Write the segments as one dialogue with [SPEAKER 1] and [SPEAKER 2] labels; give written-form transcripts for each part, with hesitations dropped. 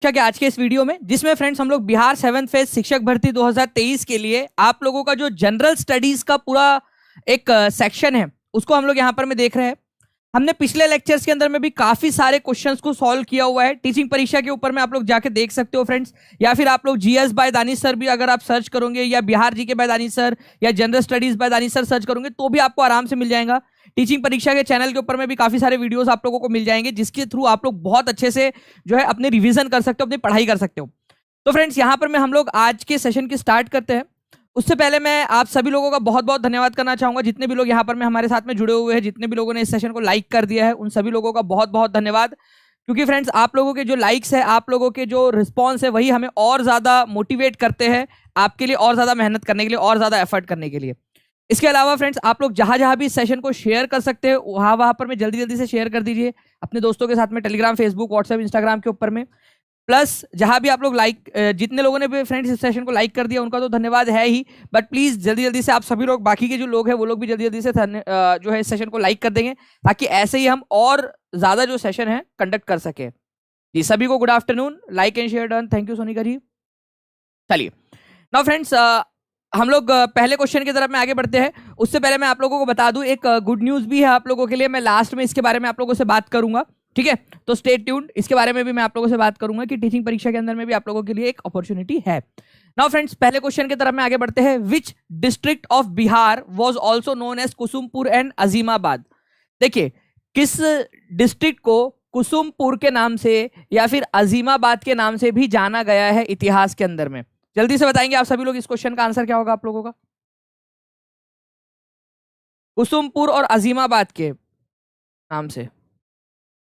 [SPEAKER 1] क्या क्या आज के इस वीडियो में, जिसमें फ्रेंड्स हम लोग बिहार 7th फेज शिक्षक भर्ती 2023 के लिए आप लोगों का जो जनरल स्टडीज का पूरा एक सेक्शन है उसको हम लोग यहाँ पर में देख रहे हैं। हमने पिछले लेक्चर्स के अंदर में भी काफी सारे क्वेश्चंस को सॉल्व किया हुआ है टीचिंग परीक्षा के ऊपर में, आप लोग जाके देख सकते हो फ्रेंड्स। या फिर आप लोग जीएस बाय दानिश सर भी अगर आप सर्च करोगे, या Bihar G K by Danish sir, या general studies by Danish sir search करोगे तो भी आपको आराम से मिल जाएगा। टीचिंग परीक्षा के चैनल के ऊपर में भी काफी सारे वीडियोस आप लोगों को मिल जाएंगे, जिसके थ्रू आप लोग बहुत अच्छे से जो है अपने रिवीजन कर सकते हो, अपनी पढ़ाई कर सकते हो। तो फ्रेंड्स यहाँ पर में हम लोग आज के सेशन की स्टार्ट करते हैं। उससे पहले मैं आप सभी लोगों का बहुत बहुत धन्यवाद करना चाहूंगा, जितने भी लोग यहाँ पर में हमारे साथ में जुड़े हुए हैं, जितने भी लोगों ने इस सेशन को लाइक कर दिया है, उन सभी लोगों का बहुत बहुत धन्यवाद। क्योंकि फ्रेंड्स आप लोगों के जो लाइक्स है, आप लोगों के जो रिस्पॉन्स है, वही हमें और ज्यादा मोटिवेट करते हैं आपके लिए और ज्यादा मेहनत करने के लिए, और ज्यादा एफर्ट करने के लिए। इसके अलावा फ्रेंड्स आप लोग जहां जहां भी इस सेशन को शेयर कर सकते हैं वहां पर में जल्दी जल्दी से शेयर कर दीजिए अपने दोस्तों के साथ में, टेलीग्राम, फेसबुक, व्हाट्सएप, इंस्टाग्राम के ऊपर में। प्लस जहां भी आप लोग लाइक, जितने लोगों ने भी फ्रेंड्स इस सेशन को लाइक कर दिया उनका तो धन्यवाद है ही, बट प्लीज जल्दी जल्दी से आप सभी लोग, बाकी के जो लोग हैं वो लोग भी जल्दी जल्दी से जो है इस सेशन को लाइक कर देंगे, ताकि ऐसे ही हम और ज्यादा जो सेशन है कंडक्ट कर सके। जी सभी को good afternoon, like and share done, thank you Sonika ji. चलिए नाउ फ्रेंड्स हम लोग पहले क्वेश्चन की तरफ में आगे बढ़ते हैं। उससे पहले मैं आप लोगों को बता दूं एक गुड न्यूज भी है आप लोगों के लिए, मैं लास्ट में इसके बारे में आप लोगों से बात करूंगा, ठीक है? तो स्टे ट्यून्ड, इसके बारे में भी मैं आप लोगों से बात करूंगा कि टीचिंग परीक्षा के अंदर में भी आप लोगों के लिए एक अपॉर्चुनिटी है। नाउ फ्रेंड्स पहले क्वेश्चन की तरफ में आगे बढ़ते हैं। Which district of Bihar was also known as Kusumpur and Azimabad? देखिए किस डिस्ट्रिक्ट को कुसुमपुर के नाम से या फिर अजीमाबाद के नाम से भी जाना गया है इतिहास के अंदर में? जल्दी से बताएंगे आप सभी लोग इस क्वेश्चन का आंसर क्या होगा आप लोगों का? कुसुमपुर और अजीमाबाद के नाम से।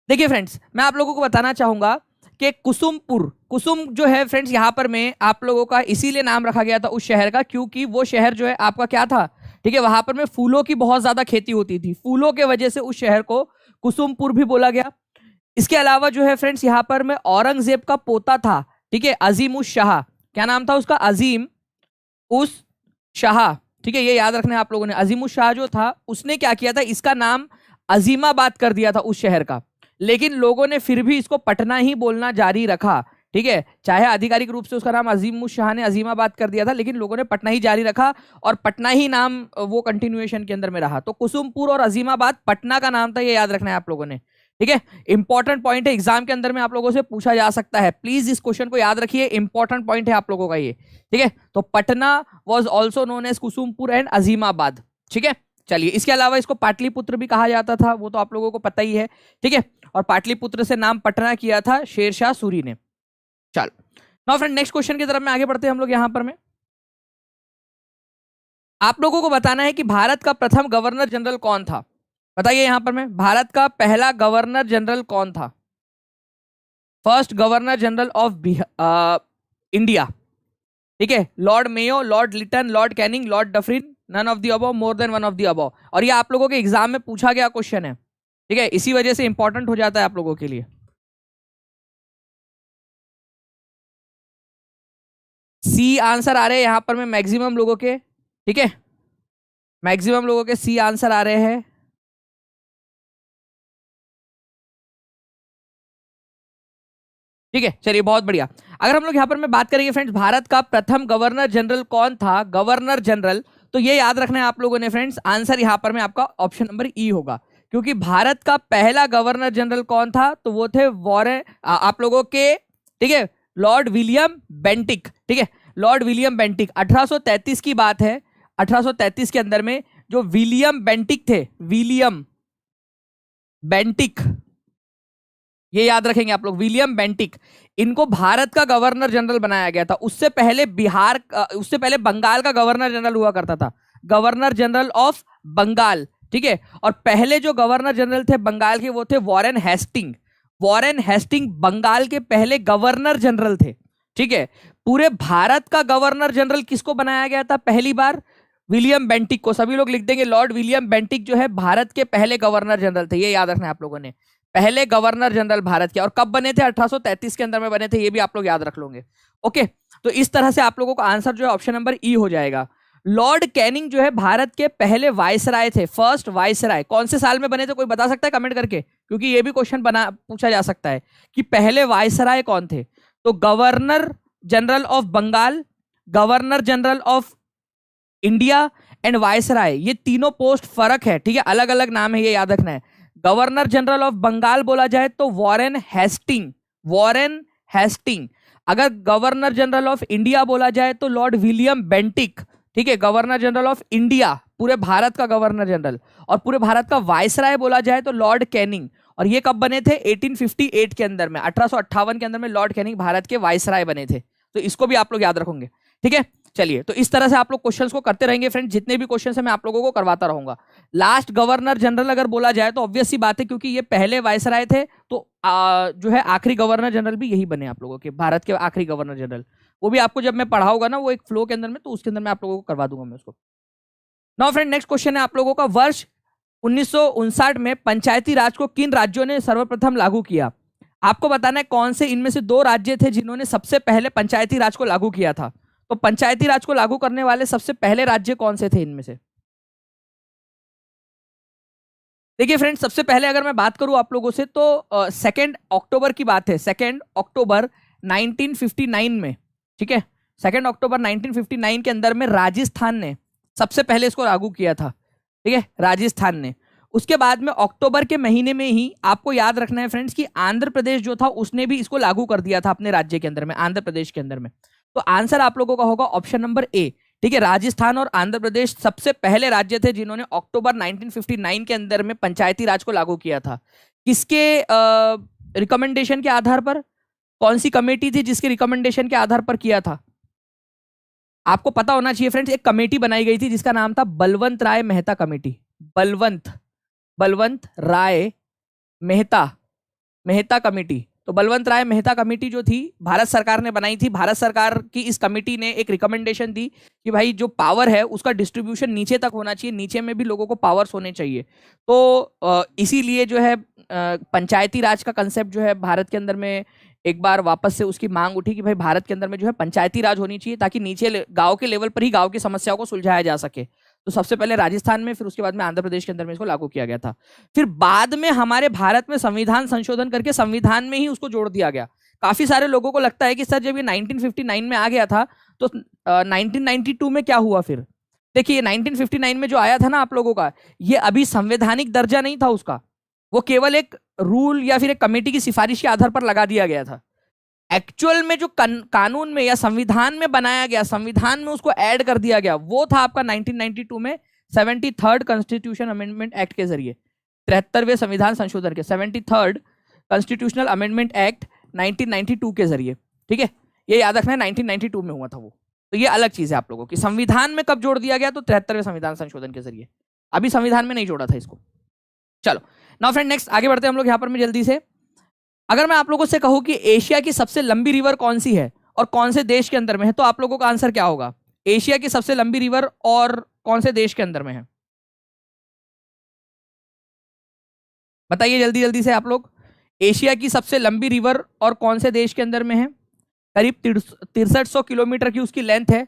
[SPEAKER 1] देखिए फ्रेंड्स मैं आप लोगों को बताना चाहूंगा कि कुसुमपुर, कुसुम जो है फ्रेंड्स यहाँ पर में आप लोगों का इसीलिए नाम रखा गया था उस शहर का, क्योंकि वो शहर जो है आपका क्या था, ठीक है, वहां पर में फूलों की बहुत ज्यादा खेती होती थी, फूलों के वजह से उस शहर को कुसुमपुर भी बोला गया। इसके अलावा जो है फ्रेंड्स यहाँ पर में औरंगजेब का पोता था, ठीक है, अजीम उस शाह, क्या नाम था उसका? अजीम उस शाह, ठीक है, ये याद रखना है आप लोगों ने। अजीम उस शाह जो था उसने क्या किया था, इसका नाम अजीमाबाद कर दिया था उस शहर का, लेकिन लोगों ने फिर भी इसको पटना ही बोलना जारी रखा, ठीक है, चाहे आधिकारिक रूप से उसका नाम अजीम उस शाह ने अजीमाबाद कर दिया था, लेकिन लोगों ने पटना ही जारी रखा और पटना ही नाम वो कंटिन्यूएशन के अंदर में रहा। तो कुसुमपुर और अजीमाबाद पटना का नाम था, ये याद रखना है आप लोगों ने, ठीक है। इंपॉर्टेंट पॉइंट है, एग्जाम के अंदर में आप लोगों से पूछा जा सकता है, प्लीज इस क्वेश्चन को याद रखिए, इंपॉर्टेंट पॉइंट है आप लोगों का ये, ठीक है। तो Patna was also known as Kusumpur and Azimabad, ठीक है। चलिए इसके अलावा इसको पाटलिपुत्र भी कहा जाता था, वो तो आप लोगों को पता ही है, ठीक है। और पाटलिपुत्र से नाम पटना किया था शेरशाह सूरी ने। चलो नाउ फ्रेंड नेक्स्ट क्वेश्चन की तरफ में आगे बढ़ते हैं हम लोग। यहां पर में आप लोगों को बताना है कि भारत का प्रथम गवर्नर जनरल कौन था? बताइए यहां पर में भारत का पहला गवर्नर जनरल कौन था? First governor general of India, ठीक है, Lord Mayo, Lord Lytton, Lord Canning, Lord Dufferin, none of the above, more than one of the above. और ये आप लोगों के एग्जाम में पूछा गया क्वेश्चन है, ठीक है, इसी वजह से इंपॉर्टेंट हो जाता है आप लोगों के लिए। सी आंसर आ रहे हैं यहां पर में मैक्सिमम लोगों के, ठीक है, मैक्सिमम लोगों के सी आंसर आ रहे हैं। ठीक है, चलिए बहुत बढ़िया। अगर हम लोग यहाँ पर में बात करेंगे फ्रेंड्स भारत का प्रथम गवर्नर जनरल कौन था, गवर्नर जनरल, तो ये याद रखना है आप लोगों ने फ्रेंड्स, आंसर यहाँ पर में आपका ऑप्शन नंबर ई होगा, क्योंकि भारत का पहला गवर्नर जनरल कौन था, तो वो थे वॉरेन, आप लोगों के, ठीक है, लॉर्ड विलियम बेंटिक, ठीक है, लॉर्ड विलियम बेंटिक। 1833 की बात है, 1833 के अंदर में जो विलियम बेंटिक थे, विलियम बेंटिक, ये याद रखेंगे आप लोग, विलियम बेंटिक, इनको भारत का गवर्नर जनरल बनाया गया था। उससे पहले उससे पहले बंगाल का गवर्नर जनरल हुआ करता था, गवर्नर जनरल ऑफ बंगाल, ठीक है। और पहले जो गवर्नर जनरल थे बंगाल के वो थे Warren Hasting, Warren Hasting Bengal के पहले गवर्नर जनरल थे, ठीक है। पूरे भारत का गवर्नर जनरल किसको बनाया गया था पहली बार? विलियम बेंटिक को। सभी लोग लिख देंगे लॉर्ड विलियम बेंटिक जो है भारत के पहले गवर्नर जनरल थे, ये याद रखना है आप लोगों ने, पहले गवर्नर जनरल भारत के। और कब बने थे? 1833 के अंदर में बने थे, ये भी आप लोग याद रख लोगे। ओके, तो इस तरह से आप लोगों का आंसर जो है ऑप्शन नंबर ई हो जाएगा। लॉर्ड कैनिंग जो है भारत के पहले वायसराय थे, फर्स्ट वायसराय। कौन से साल में बने थे कोई बता सकता है कमेंट करके? क्योंकि ये भी क्वेश्चन पूछा जा सकता है कि पहले वायसराय कौन थे। तो governor general of Bengal, governor general of India and viceroy, ये तीनों पोस्ट फर्क है, ठीक है, अलग अलग नाम है, ये याद रखना है। गवर्नर जनरल ऑफ बंगाल बोला जाए तो वॉरेन हेस्टिंग, वॉरेन हेस्टिंग। अगर गवर्नर जनरल ऑफ इंडिया बोला जाए तो लॉर्ड विलियम बेंटिक, ठीक है, गवर्नर जनरल ऑफ इंडिया, पूरे भारत का गवर्नर जनरल। और पूरे भारत का वायसराय बोला जाए तो लॉर्ड कैनिंग। और ये कब बने थे? 1858 के अंदर में, 1858 के अंदर में लॉर्ड कैनिंग भारत के वायसराय बने थे। तो इसको भी आप लोग याद रखोगे, ठीक है। चलिए, तो इस तरह से आप लोग क्वेश्चंस को करते रहेंगे फ्रेंड, जितने भी क्वेश्चंस है मैं आप लोगों को करवाता रहूंगा। लास्ट गवर्नर जनरल अगर बोला जाए तो ऑब्वियस सी बात है, क्योंकि ये पहले वायसराय थे, तो जो है आखिरी गवर्नर जनरल भी यही बने आप लोगों के, भारत के आखिरी गवर्नर जनरल। वो भी आपको जब मैं पढ़ाऊंगा ना, वो एक फ्लो के अंदर में, तो उसके अंदर मैं आप लोगों को करवा दूंगा मैं उसको। नाउ फ्रेंड, नेक्स्ट क्वेश्चन है आप लोगों का, वर्ष 1959 में पंचायती राज को किन राज्यों ने सर्वप्रथम लागू किया? आपको बताना है कौन से इनमें से दो राज्य थे जिन्होंने सबसे पहले पंचायती राज को लागू किया था। तो पंचायती राज को लागू करने वाले सबसे पहले राज्य कौन से थे इनमें से? देखिए फ्रेंड्स, सबसे पहले अगर मैं बात करूं आप लोगों से तो 2 अक्टूबर की बात है, 2 अक्टूबर 1959 में, ठीक है, 2 अक्टूबर 1959 के अंदर में राजस्थान ने सबसे पहले इसको लागू किया था, ठीक है, राजस्थान ने। उसके बाद में अक्टूबर के महीने में ही आपको याद रखना है फ्रेंड्स कि आंध्र प्रदेश जो था उसने भी इसको लागू कर दिया था अपने राज्य के अंदर में, आंध्र प्रदेश के अंदर में। तो आंसर आप लोगों का होगा ऑप्शन नंबर ए, ठीक है, राजस्थान और आंध्र प्रदेश सबसे पहले राज्य थे जिन्होंने अक्टूबर 1959 के अंदर में पंचायती राज को लागू किया था। किसके रिकमेंडेशन के आधार पर? कौन सी कमेटी थी जिसके रिकमेंडेशन के आधार पर किया था? आपको पता होना चाहिए फ्रेंड्स, एक कमेटी बनाई गई थी जिसका नाम था बलवंत राय मेहता कमेटी। बलवंत राय मेहता कमेटी। तो बलवंत राय मेहता कमेटी जो थी भारत सरकार ने बनाई थी। भारत सरकार की इस कमेटी ने एक रिकमेंडेशन दी कि भाई जो पावर है उसका डिस्ट्रीब्यूशन नीचे तक होना चाहिए, नीचे में भी लोगों को पावर्स होने चाहिए। तो इसीलिए जो है पंचायती राज का कंसेप्ट जो है भारत के अंदर में एक बार वापस से उसकी मांग उठी कि भाई भारत के अंदर में जो है पंचायती राज होनी चाहिए, ताकि नीचे गांव के लेवल पर ही गांव की समस्याओं को सुलझाया जा सके। तो सबसे पहले राजस्थान में, फिर उसके बाद में आंध्र प्रदेश के अंदर में इसको लागू किया गया था। फिर बाद में हमारे भारत में संविधान संशोधन करके संविधान में ही उसको जोड़ दिया गया। काफी सारे लोगों को लगता है कि सर जब ये 1959 में आ गया था तो 1992 में क्या हुआ? फिर देखिए 1959 में जो आया था ना आप लोगों का, ये अभी संवैधानिक दर्जा नहीं था उसका, वो केवल एक रूल या फिर एक कमेटी की सिफारिश के आधार पर लगा दिया गया था। एक्चुअल में जो कानून में या संविधान में बनाया गया, संविधान में उसको ऐड कर दिया गया, वो था आपका 1992 में 73rd कॉन्स्टिट्यूशन अमेंडमेंट एक्ट के जरिए, 73वें संविधान संशोधन के 73rd कॉन्स्टिट्यूशनल अमेंडमेंट एक्ट 1992 के जरिए, ठीक है। ये याद रखना है 1992 में हुआ था वो। तो ये अलग चीज है आप लोगों की। संविधान में कब जोड़ दिया गया? तो 73वें संविधान संशोधन के जरिए। अभी संविधान में नहीं जोड़ा था इसको। चलो नाउ फ्रेंड, नेक्स्ट आगे बढ़ते हैं हम लोग यहाँ पर में जल्दी से। अगर मैं आप लोगों से कहूं कि एशिया की सबसे लंबी रिवर कौन सी है और कौन से देश के अंदर में है, तो आप लोगों का आंसर क्या होगा? एशिया की सबसे लंबी रिवर और कौन से देश के अंदर में है? बताइए जल्दी जल्दी से आप लोग। एशिया की सबसे लंबी रिवर और कौन से देश के अंदर में है? करीब 6300 किलोमीटर की उसकी लेंथ है,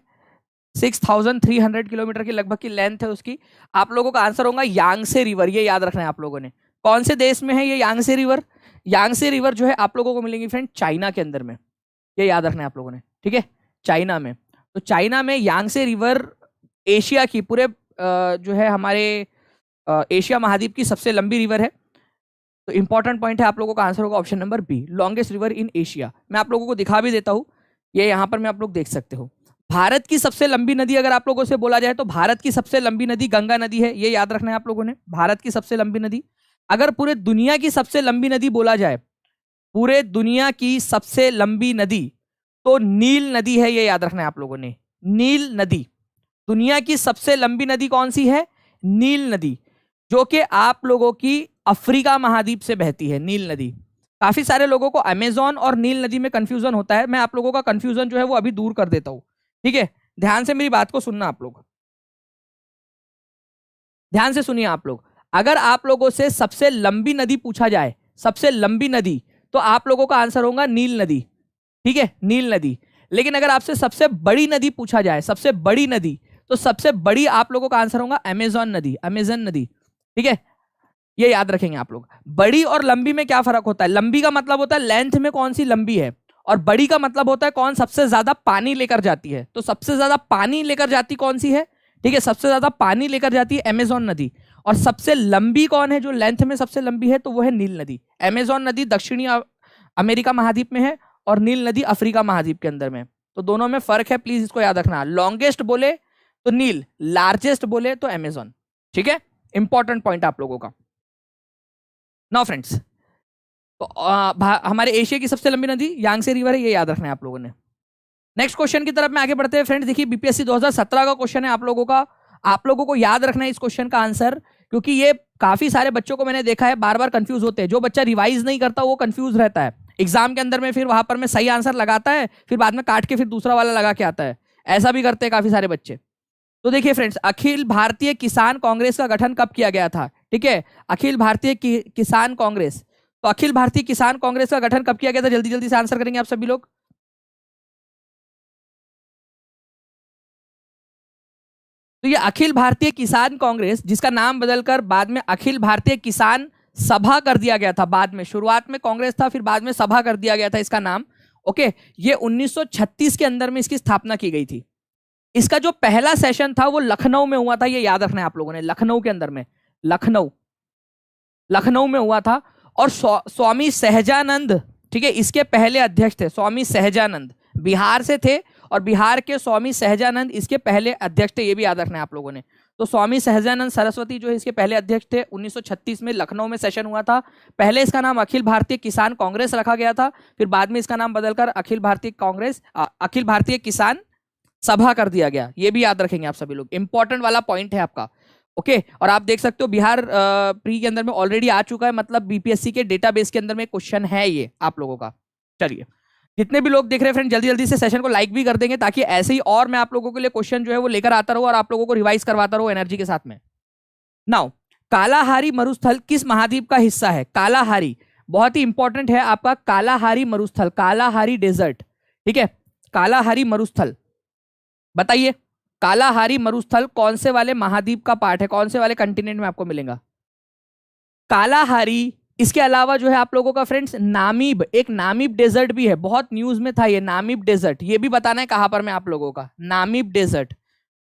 [SPEAKER 1] 6300 किलोमीटर की लगभग की लेंथ है उसकी। आप लोगों का आंसर होगा यांगसे रिवर। ये याद रखना है आप लोगों ने। कौन से देश में है ये यांगसे रिवर? यांगसे रिवर जो है आप लोगों को मिलेंगी फ्रेंड चाइना के अंदर में। ये याद रखना है आप लोगों ने, ठीक है, चाइना में। तो चाइना में यांगसे रिवर एशिया की पूरे जो है हमारे एशिया महाद्वीप की सबसे लंबी रिवर है। तो इंपॉर्टेंट पॉइंट है, आप लोगों का आंसर होगा option number B, longest river in Asia. मैं आप लोगों को दिखा भी देता हूं, ये यहां पर मैं आप लोग देख सकते हो। भारत की सबसे लंबी नदी अगर आप लोगों से बोला जाए तो भारत की सबसे लंबी नदी गंगा नदी है। ये याद रखना है आप लोगों ने, भारत की सबसे लंबी नदी। अगर पूरे दुनिया की सबसे लंबी नदी बोला जाए, पूरे दुनिया की सबसे लंबी नदी, तो नील नदी है। ये याद रखना है आप लोगों ने, नील नदी। दुनिया की सबसे लंबी नदी कौन सी है? नील नदी, जो कि आप लोगों की अफ्रीका महाद्वीप से बहती है, नील नदी। काफी सारे लोगों को अमेजोन और नील नदी में कंफ्यूजन होता है। मैं आप लोगों का कंफ्यूजन जो है वो अभी दूर कर देता हूं, ठीक है। ध्यान से मेरी बात को सुनना आप लोग, ध्यान से सुनिए आप लोग। अगर आप लोगों से सबसे लंबी नदी पूछा जाए, सबसे लंबी नदी, तो आप लोगों का आंसर होगा नील नदी, ठीक है, नील नदी। लेकिन अगर आपसे सबसे बड़ी नदी पूछा जाए, सबसे बड़ी नदी, तो सबसे बड़ी आप लोगों का आंसर होगा अमेजोन नदी, अमेजन नदी, ठीक है। ये याद रखेंगे आप लोग। बड़ी और लंबी में क्या फर्क होता है? लंबी का मतलब होता है लेंथ में कौन सी लंबी है, और बड़ी का मतलब होता है कौन सबसे ज्यादा पानी लेकर जाती है। तो सबसे ज्यादा पानी लेकर जाती कौन सी है, ठीक है, सबसे ज्यादा पानी लेकर जाती है अमेजोन नदी। और सबसे लंबी कौन है, जो लेंथ में सबसे लंबी है, तो वो है नील नदी। अमेजोन नदी दक्षिणी अमेरिका महाद्वीप में है और नील नदी अफ्रीका महाद्वीप के अंदर में। तो दोनों में फर्क है, प्लीज इसको याद रखना। लॉन्गेस्ट बोले तो नील, लार्जेस्ट बोले तो अमेजोन, ठीक है, इंपॉर्टेंट पॉइंट आप लोगों का। नाउ फ्रेंड्स, तो हमारे एशिया की सबसे लंबी नदी यांगसे रिवर है, ये याद रखना है आप लोगों ने। नेक्स्ट क्वेश्चन की तरफ में आगे बढ़ते हैं फ्रेंड्स। देखिए बीपीएससी 2017 का क्वेश्चन है आप लोगों का, आप लोगों को याद रखना है इस क्वेश्चन का आंसर, क्योंकि ये काफी सारे बच्चों को मैंने देखा है बार बार कंफ्यूज होते हैं। जो बच्चा रिवाइज नहीं करता वो कंफ्यूज रहता है एग्जाम के अंदर में, फिर वहां पर में सही आंसर लगाता है, फिर बाद में काट के फिर दूसरा वाला लगा के आता है, ऐसा भी करते हैं काफी सारे बच्चे। तो देखिए फ्रेंड्स, अखिल भारतीय किसान कांग्रेस का गठन कब किया गया था, ठीक है, अखिल भारतीय किसान कांग्रेस। तो अखिल भारतीय किसान कांग्रेस का गठन कब किया गया था, जल्दी जल्दी से आंसर करेंगे आप सभी लोग। तो ये अखिल भारतीय किसान कांग्रेस, जिसका नाम बदलकर बाद में अखिल भारतीय किसान सभा कर दिया गया था, बाद में शुरुआत में कांग्रेस था, फिर बाद में सभा कर दिया गया था इसका नाम। ओके, ये 1936 के अंदर में इसकी स्थापना की गई थी। इसका जो पहला सेशन था वो लखनऊ में हुआ था, ये याद रखना है आप लोगों ने, लखनऊ के अंदर में, लखनऊ में हुआ था। और स्वामी सहजानंद, ठीक है, इसके पहले अध्यक्ष थे। स्वामी सहजानंद बिहार से थे और बिहार के स्वामी सहजानंद इसके पहले अध्यक्ष थे, ये भी याद रखना है आप लोगों ने। तो स्वामी सहजानंद सरस्वती जो है इसके पहले अध्यक्ष थे। 1936 में लखनऊ में सेशन हुआ था। पहले इसका नाम अखिल भारतीय किसान कांग्रेस रखा गया था, फिर बाद में इसका नाम बदलकर अखिल भारतीय किसान सभा कर दिया गया। ये भी याद रखेंगे आप सभी लोग, इंपॉर्टेंट वाला पॉइंट है आपका। ओके, और आप देख सकते हो बिहार प्री के अंदर में ऑलरेडी आ चुका है, मतलब बीपीएससी के डेटाबेस के अंदर में क्वेश्चन है ये आप लोगों का। चलिए, जितने भी लोग देख रहे हैं फ्रेंड, जल्दी जल्दी से सेशन को लाइक भी कर देंगे, ताकि ऐसे ही और मैं आप लोगों के लिए क्वेश्चन जो है वो लेकर आता रहूं और आप लोगों को रिवाइज करवाता रहूं एनर्जी के साथ में। नाउ, कालाहारी मरुस्थल किस महाद्वीप का हिस्सा है। कालाहारी बहुत ही इंपॉर्टेंट है आपका, कालाहारी मरुस्थल, कालाहारी डेजर्ट, ठीक है, कालाहारी मरुस्थल। बताइए कालाहारी मरुस्थल कौन से वाले महाद्वीप का पार्ट है, कौन से वाले कंटिनेंट में आपको मिलेगा कालाहारी। इसके अलावा जो है आप लोगों का फ्रेंड्स नामीब, एक नामीब डेजर्ट भी है, बहुत न्यूज में था ये नामीब डेजर्ट, ये भी बताना है कहां पर में आप लोगों का, नामीब डेजर्ट,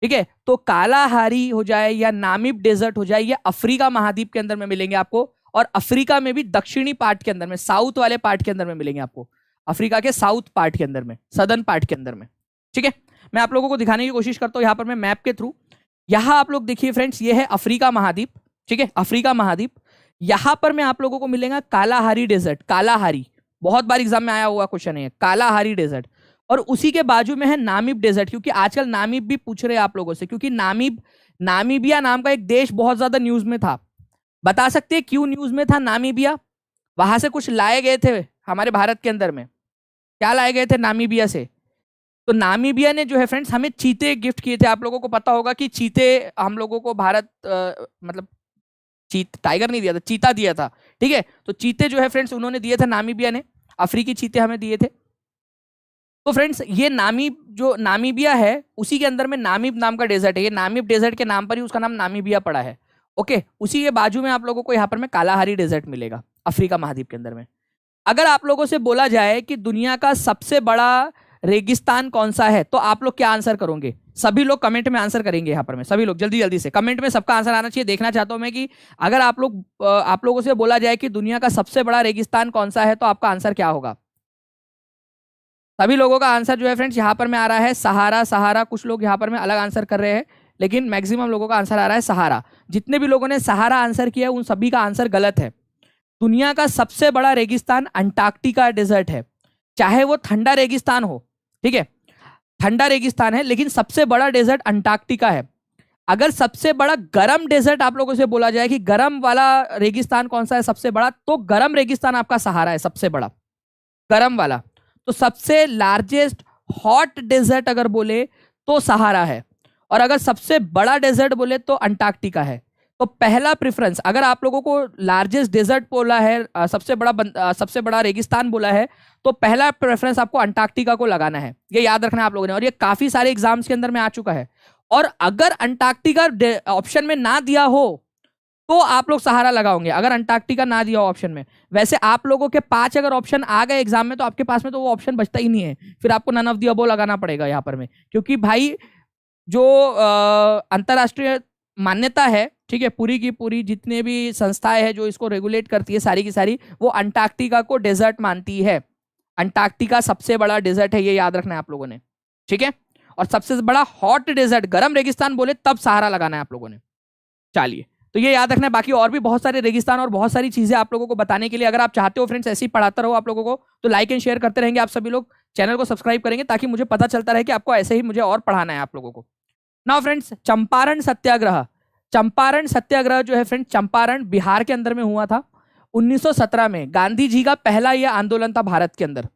[SPEAKER 1] ठीक है। तो कालाहारी हो जाए या नामीब डेजर्ट हो जाए, ये अफ्रीका महाद्वीप के अंदर में मिलेंगे आपको, और अफ्रीका में भी दक्षिणी पार्ट के अंदर में, साउथ वाले पार्ट के अंदर में मिलेंगे आपको, अफ्रीका के साउथ पार्ट के अंदर में, सदर्न पार्ट के अंदर में, ठीक है। मैं आप लोगों को दिखाने की कोशिश करता हूं यहाँ पर मैं मैप के थ्रू। यहां आप लोग देखिए फ्रेंड्स, ये है अफ्रीका महाद्वीप, ठीक है, अफ्रीका महाद्वीप। यहां पर मैं आप लोगों को मिलेगा कालाहारी डेजर्ट, कालाहारी बहुत बार एग्जाम में आया हुआ क्वेश्चन है, कालाहारी डेजर्ट। और उसी के बाजू में है नामीब डेजर्ट, क्योंकि आजकल नामीब भी पूछ रहे हैं आप लोगों से, क्योंकि नामीबिया नाम का एक देश बहुत ज्यादा न्यूज में था। बता सकते हैं क्यों न्यूज में था नामीबिया? वहां से कुछ लाए गए थे हमारे भारत के अंदर में, क्या लाए गए थे नामीबिया से? तो नामीबिया ने जो है फ्रेंड्स हमें चीते गिफ्ट किए थे। आप लोगों को पता होगा कि चीते हम लोगों को भारत मतलब टाइगर नहीं दिया था, चीता दिया था, ठीक है। तो चीते जो है फ्रेंड्स उन्होंने दिए थे नामीबिया ने, अफ्रीकी चीते हमें दिए थे। तो फ्रेंड्स ये जो नामीबिया है उसी के अंदर में नामीब नाम का डेजर्ट है, ये नामीब डेजर्ट के नाम पर ही उसका नाम नामीबिया पड़ा है। ओके, उसी के बाजू में आप लोगों को यहाँ पर में कालाहारी डेजर्ट मिलेगा अफ्रीका महाद्वीप के अंदर में। अगर आप लोगों से बोला जाए कि दुनिया का सबसे बड़ा रेगिस्तान कौन सा है, तो आप लोग क्या आंसर करोगे? सभी लोग कमेंट में आंसर करेंगे यहाँ पर में, सभी लोग जल्दी जल्दी से कमेंट में सबका आंसर आना चाहिए। देखना चाहता हूं मैं कि अगर आप लोगों से बोला जाए कि दुनिया का सबसे बड़ा रेगिस्तान कौन सा है, तो आपका आंसर क्या होगा? सभी लोगों का आंसर जो है फ्रेंड्स यहाँ पर में आ रहा है सहारा। कुछ लोग यहाँ पर में अलग आंसर कर रहे हैं, लेकिन मैक्सिमम लोगों का आंसर आ रहा है सहारा। जितने भी लोगों ने सहारा आंसर किया उन सभी का आंसर गलत है। दुनिया का सबसे बड़ा रेगिस्तान अंटार्कटिका डेजर्ट है, चाहे वो ठंडा रेगिस्तान हो, ठीक है, ठंडा रेगिस्तान है, लेकिन सबसे बड़ा डेजर्ट अंटार्कटिका है। अगर सबसे बड़ा गर्म डेजर्ट आप लोगों से बोला जाए कि गर्म वाला रेगिस्तान कौन सा है सबसे बड़ा, तो गर्म रेगिस्तान आपका सहारा है सबसे बड़ा, गर्म वाला। तो सबसे लार्जेस्ट हॉट डेजर्ट अगर बोले तो सहारा है, और अगर सबसे बड़ा डेजर्ट बोले तो अंटार्कटिका है। तो पहला प्रेफरेंस, अगर आप लोगों को लार्जेस्ट डेजर्ट बोला है, सबसे बड़ा रेगिस्तान बोला है, तो पहला प्रेफरेंस आपको अंटार्कटिका को लगाना है, ये याद रखना है आप लोगों ने। और ये काफी सारे एग्जाम्स के अंदर में आ चुका है। और अगर अंटार्कटिका ऑप्शन में ना दिया हो तो आप लोग सहारा लगाओगे, अगर अंटार्कटिका ना दिया ऑप्शन में। वैसे आप लोगों के 5 अगर ऑप्शन आ गए एग्जाम में तो आपके पास में तो वो ऑप्शन बचता ही नहीं है, फिर आपको नन ऑफ द अबव लगाना पड़ेगा यहाँ पर में, क्योंकि भाई जो अंतरराष्ट्रीय मान्यता है, ठीक है, पूरी की पूरी जितने भी संस्थाएं हैं जो इसको रेगुलेट करती है सारी की सारी, वो अंटार्कटिका को डेजर्ट मानती है। अंटार्कटिका सबसे बड़ा डेजर्ट है, ये याद रखना है आप लोगों ने, ठीक है। और सबसे बड़ा हॉट डेजर्ट, गर्म रेगिस्तान बोले तब सहारा लगाना है आप लोगों ने। चलिए, तो ये याद रखना है। बाकी और भी बहुत सारे रेगिस्तान और बहुत सारी चीजें आप लोगों को बताने के लिए, अगर आप चाहते हो फ्रेंड्स ऐसे ही पढ़ाता रहो आप लोगों को, तो लाइक एंड शेयर करते रहेंगे आप सभी लोग, चैनल को सब्सक्राइब करेंगे ताकि मुझे पता चलता रहे कि आपको ऐसे ही मुझे और पढ़ाना है आप लोगों को। नाउ फ्रेंड्स, चंपारण सत्याग्रह। चंपारण सत्याग्रह जो है फ्रेंड्स, चंपारण बिहार के अंदर में हुआ था 1917 में। गांधी जी का पहला यह आंदोलन था भारत के अंदर।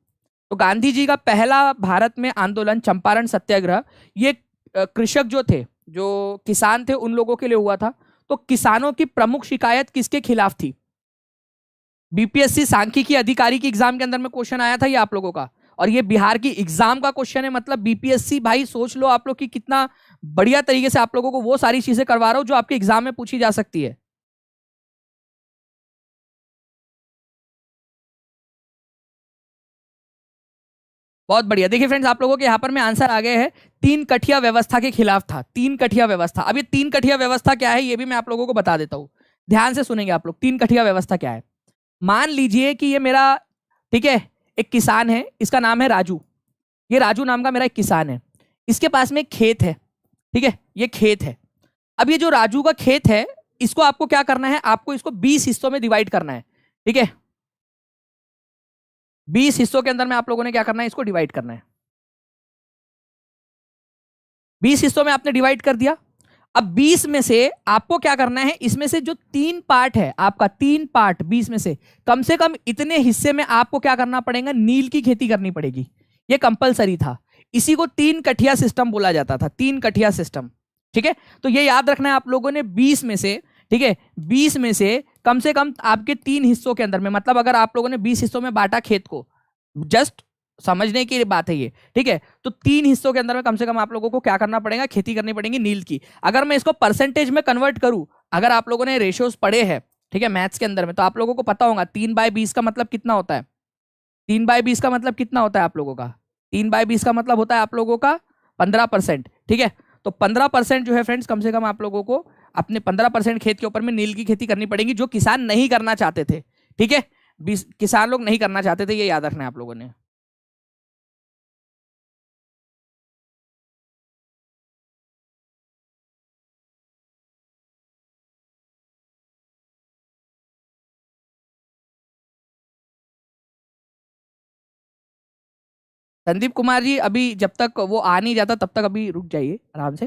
[SPEAKER 1] तो गांधी जी का पहला भारत में आंदोलन चंपारण सत्याग्रह, ये कृषक जो थे, जो किसान थे, उन लोगों के लिए हुआ था। तो किसानों की प्रमुख शिकायत किसके खिलाफ थी? बीपीएससी सांख्यिकी अधिकारी की एग्जाम के अंदर में क्वेश्चन आया था ये आप लोगों का, और ये बिहार की एग्जाम का क्वेश्चन है। मतलब बीपीएससी, भाई सोच लो आप लोग कि कितना बढ़िया तरीके से आप लोगों को वो सारी चीजें करवा रहा हूं जो आपके एग्जाम में पूछी जा सकती है। बहुत बढ़िया। देखिए फ्रेंड्स, आप लोगों के यहाँ पर में आंसर आ गए हैं, तीन कठिया व्यवस्था के खिलाफ था। तीन कठिया व्यवस्था। अब ये तीन कठिया व्यवस्था क्या है ये भी मैं आप लोगों को बता देता हूं, ध्यान से सुनेंगे आप लोग। तीन कठिया व्यवस्था क्या है? मान लीजिए कि ये मेरा, ठीक है, एक किसान है, इसका नाम है राजू। ये राजू नाम का मेरा एक किसान है, इसके पास में एक खेत है, ठीक है, ये खेत है। अब ये जो राजू का खेत है, इसको आपको क्या करना है? आपको इसको 20 हिस्सों में डिवाइड करना है, ठीक है। 20 हिस्सों के अंदर में आप लोगों ने क्या करना है? इसको डिवाइड करना है। 20 हिस्सों में आपने डिवाइड कर दिया। अब 20 में से आपको क्या करना है? इसमें से जो 3 पार्ट है आपका, 3 पार्ट 20 में से कम इतने हिस्से में आपको क्या करना पड़ेगा? नील की खेती करनी पड़ेगी। ये कंपलसरी था। इसी को 3 कठिया सिस्टम बोला जाता था, 3 कठिया सिस्टम, ठीक है। तो ये याद रखना है आप लोगों ने, 20 में से, ठीक है, 20 में से कम आपके 3 हिस्सों के अंदर में, मतलब अगर आप लोगों ने 20 हिस्सों में बांटा खेत को, जस्ट समझने की बात है ये, ठीक है। तो 3 हिस्सों के अंदर में कम से कम आप लोगों को क्या करना पड़ेगा? खेती करनी पड़ेगी नील की। अगर मैं इसको परसेंटेज में कन्वर्ट करूं, अगर आप लोगों ने रेशियोज पढ़े हैं, ठीक है, मैथ्स के अंदर में, तो आप लोगों को पता होगा 3/20 का मतलब कितना होता है? 3/20 का मतलब कितना होता है आप लोगों का? 3/20 का मतलब होता है आप लोगों का 15%, ठीक है। तो 15% जो है फ्रेंड्स, कम से कम आप लोगों को अपने 15% खेत के ऊपर में नील की खेती करनी पड़ेगी, जो किसान नहीं करना चाहते थे, ठीक है। किसान लोग नहीं करना चाहते थे, ये याद रखना है आप लोगों ने। संदीप कुमार जी, अभी जब तक वो आ नहीं जाता तब तक अभी रुक जाइए आराम से,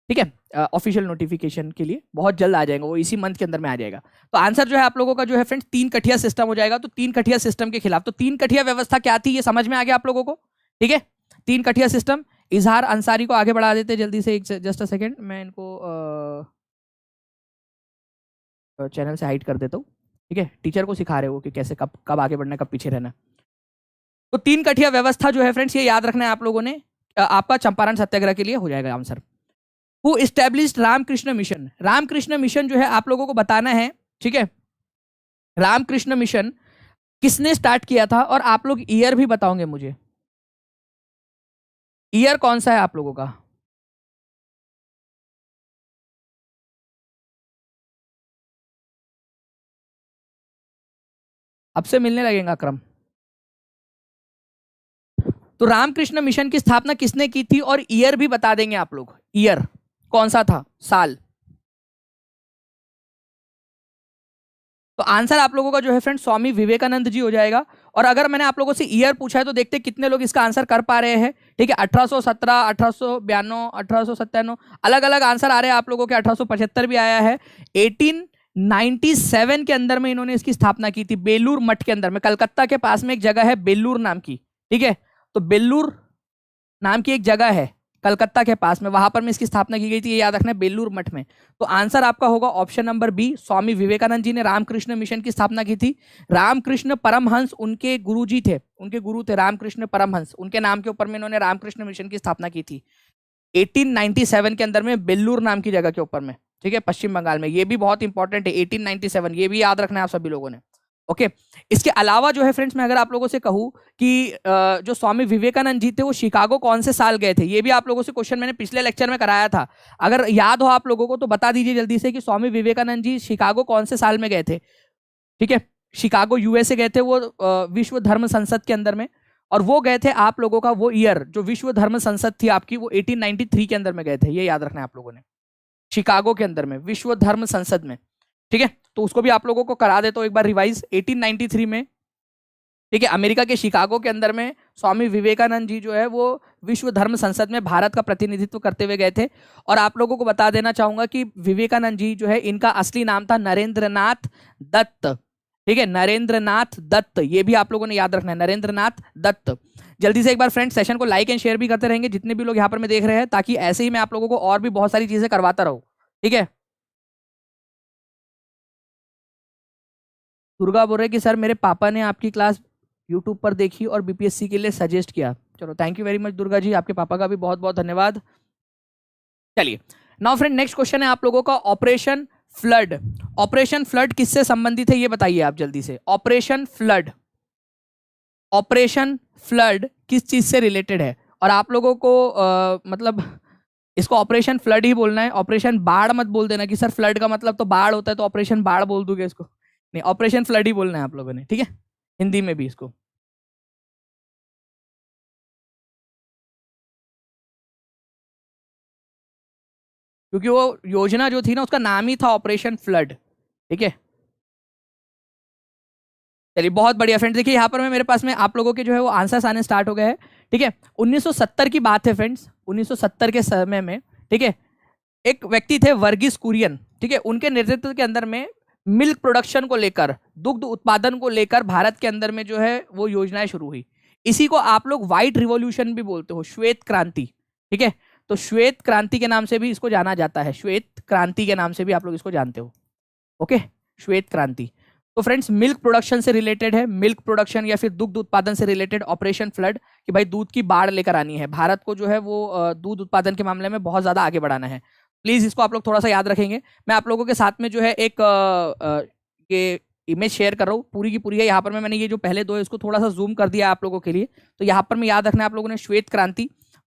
[SPEAKER 1] ठीक है। ऑफिशियल नोटिफिकेशन के लिए बहुत जल्द आ जाएगा, वो इसी मंथ के अंदर में आ जाएगा। तो आंसर जो है आप लोगों का जो है फ्रेंड्स, 3 कठिया सिस्टम हो जाएगा। तो 3 कठिया सिस्टम के खिलाफ, तो 3 कठिया व्यवस्था क्या थी ये समझ में आ गया आप लोगों को, ठीक है। 3 कठिया सिस्टम। इजहार अंसारी को आगे बढ़ा देते जल्दी से, जस्ट अ सेकेंड, मैं इनको चैनल से हाइड कर देता हूँ, ठीक है। टीचर को सिखा रहे हो कि कैसे कब कब आगे बढ़ना, कब पीछे रहना। तो 3 कठिया व्यवस्था जो है फ्रेंड्स, ये याद रखना है आप लोगों ने। आपका चंपारण सत्याग्रह के लिए हो जाएगा answer. Who established Ramakrishna Mission? Ramakrishna Mission जो है आप लोगों को बताना है, ठीक है। रामकृष्ण मिशन किसने स्टार्ट किया था? और आप लोग ईयर भी बताओगे मुझे, ईयर कौन सा है आप लोगों का? अब से मिलने लगेगा क्रम। तो रामकृष्ण मिशन की स्थापना किसने की थी? और ईयर भी बता देंगे आप लोग, ईयर कौन सा था, साल। तो आंसर आप लोगों का जो है फ्रेंड, स्वामी विवेकानंद जी हो जाएगा। और अगर मैंने आप लोगों से ईयर पूछा है तो देखते कितने लोग इसका आंसर कर पा रहे हैं, ठीक है। 1817, 1892, 1897, अलग अलग आंसर आ रहे हैं आप लोगों के। 1875 भी आया है। 1897 के अंदर में इन्होंने इसकी स्थापना की थी, बेलूर मठ के अंदर में। कलकत्ता के पास में एक जगह है बेलूर नाम की, ठीक है। तो बेलूर नाम की एक जगह है कलकत्ता के पास में, वहां पर में इसकी स्थापना की गई थी, ये याद रखना है, बेलूर मठ में। तो आंसर आपका होगा option number B, Swami Vivekananda ji ने रामकृष्ण मिशन की स्थापना की थी। रामकृष्ण परमहंस उनके गुरु जी थे, उनके गुरु थे रामकृष्ण परमहंस, उनके नाम के ऊपर में इन्होंने रामकृष्ण मिशन की स्थापना की थी 1897 के अंदर में, बेलूर नाम की जगह के ऊपर में, ठीक है, पश्चिम बंगाल में। ये भी बहुत इंपॉर्टेंट है, 1897, ये भी याद रखना है आप सभी लोगों ने। ओके, इसके अलावा जो है फ्रेंड्स, मैं अगर आप लोगों से कहूँ कि जो स्वामी विवेकानंद जी थे वो शिकागो कौन से साल गए थे, ये भी आप लोगों से क्वेश्चन मैंने पिछले लेक्चर में कराया था। अगर याद हो आप लोगों को तो बता दीजिए जल्दी से कि स्वामी विवेकानंद जी शिकागो कौन से साल में गए थे। ठीक है, शिकागो यूएसए गए थे वो विश्व धर्म संसद के अंदर में, और वो गए थे आप लोगों का वो ईयर जो विश्व धर्म संसद थी आपकी, वो 1893 के अंदर में गए थे, ये याद रखना है आप लोगों ने, शिकागो के अंदर में विश्व धर्म संसद में। ठीक है, तो उसको भी आप लोगों को करा दे तो एक बार रिवाइज, 1893 में, ठीक है, अमेरिका के शिकागो के अंदर में स्वामी विवेकानंद जी जो है वो विश्व धर्म संसद में भारत का प्रतिनिधित्व करते हुए गए थे। और आप लोगों को बता देना चाहूंगा कि विवेकानंद जी जो है इनका असली नाम था नरेंद्रनाथ दत्त। ठीक है, नरेंद्रनाथ दत्त, ये भी आप लोगों ने याद रखना है, नरेंद्रनाथ दत्त। जल्दी से एक बार फ्रेंड्स सेशन को लाइक एंड शेयर भी करते रहेंगे जितने भी लोग यहाँ पर मैं देख रहे हैं, ताकि ऐसे ही मैं आप लोगों को और भी बहुत सारी चीजें करवाता रहूं। ठीक है, दुर्गा बोल रहे कि सर मेरे पापा ने आपकी क्लास यूट्यूब पर देखी और बीपीएससी के लिए सजेस्ट किया। चलो thank you very much Durga ji, आपके पापा का भी बहुत बहुत धन्यवाद। चलिए नाउ फ्रेंड, नेक्स्ट क्वेश्चन है आप लोगों का ऑपरेशन फ्लड। ऑपरेशन फ्लड किससे संबंधित है ये बताइए आप जल्दी से। ऑपरेशन फ्लड, ऑपरेशन फ्लड किस चीज से रिलेटेड है? और आप लोगों को मतलब इसको ऑपरेशन फ्लड ही बोलना है, ऑपरेशन बाढ़ मत बोल देना कि सर फ्लड का मतलब तो बाढ़ होता है तो ऑपरेशन बाढ़ बोल दूंगे इसको, नहीं, ऑपरेशन फ्लड ही बोलना है आप लोगों ने। ठीक है, हिंदी में भी इसको। क्योंकि वो योजना जो थी ना उसका नाम ही था ऑपरेशन फ्लड। ठीक है, चलिए बहुत बढ़िया फ्रेंड्स, देखिए यहाँ पर मैं मेरे पास में आप लोगों के जो है वो आंसर्स आने स्टार्ट हो गए हैं। ठीक है, 1970 की बात है फ्रेंड्स, 1970 के समय में, ठीक है, एक व्यक्ति थे वर्गीस कुरियन। ठीक है, उनके नेतृत्व के अंदर में मिल्क प्रोडक्शन को लेकर, दुग्ध उत्पादन को लेकर भारत के अंदर में जो है वो योजनाएं शुरू हुई। इसी को आप लोग व्हाइट रिवॉल्यूशन भी बोलते हो, श्वेत क्रांति। ठीक है, तो श्वेत क्रांति के नाम से भी इसको जाना जाता है, श्वेत क्रांति के नाम से भी आप लोग इसको जानते हो। ओके, श्वेत क्रांति। तो फ्रेंड्स मिल्क प्रोडक्शन से रिलेटेड है, मिल्क प्रोडक्शन या फिर दुग्ध उत्पादन से रिलेटेड ऑपरेशन फ्लड, कि भाई दूध की बाढ़ लेकर आनी है, भारत को जो है वो दूध उत्पादन के मामले में बहुत ज्यादा आगे बढ़ाना है। प्लीज इसको आप लोग थोड़ा सा याद रखेंगे। मैं आप लोगों के साथ में जो है एक ये इमेज शेयर कर रहा हूँ, पूरी की पूरी है। यहाँ पर मैंने ये जो पहले दो है इसको थोड़ा सा जूम कर दिया आप लोगों के लिए। तो यहाँ पर मैं याद रखना है आप लोगों ने, श्वेत क्रांति,